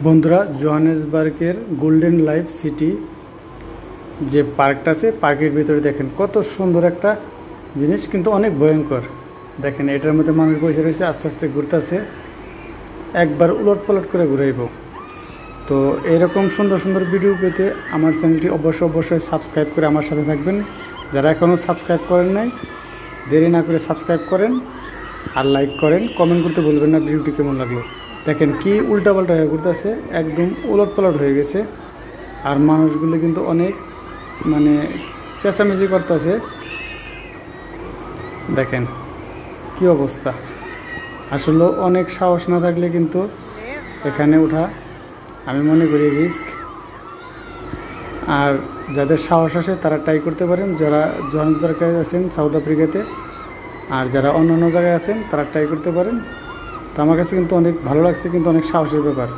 বন্ধুরা, জোহানেসবার্গের golden life city যে পার্কটা আছে, পার্কের ভিতরে দেখেন কত সুন্দর একটা জিনিস, কিন্তু অনেক ভয়ঙ্কর। দেখেন এটার মধ্যে মানুষ বসে রয়েছে, আস্তে আস্তে ঘুরতেছে, একবার উলট পালট করে ঘুরাইব। তো এরকম সুন্দর সুন্দর ভিডিও পেতে আমার চ্যানেলটি অবশ্যই সাবস্ক্রাইব করে আমার সাথে থাকবেন। যারা এখনও সাবস্ক্রাইব করেন নাই, দেরি না করে সাবস্ক্রাইব করেন আর লাইক করেন, কমেন্ট করতে বলবেন না ভিডিওটি কেমন লাগলো। দেখেন কি উল্টাপাল্টা হয়ে ঘুরতেছে, একদম উলট পালট হয়ে গেছে। আর মানুষগুলো কিন্তু অনেক চেঁচামেচি করতেছে। দেখেন কি অবস্থা। আসলে অনেক সাহস না থাকলে কিন্তু এখানে ওঠা আমি মনে করি রিস্ক। আর যাদের সাহস আসে তারা ট্রাই করতে পারেন, যারা জোহানেসবার্গে আছেন সাউথ আফ্রিকাতে, আর যারা অন্য অন্য জায়গায় আছেন তারা ট্রাই করতে পারেন। তো আমার কাছে কিন্তু অনেক ভালো লাগছে, কিন্তু অনেক সাহসের ব্যাপার।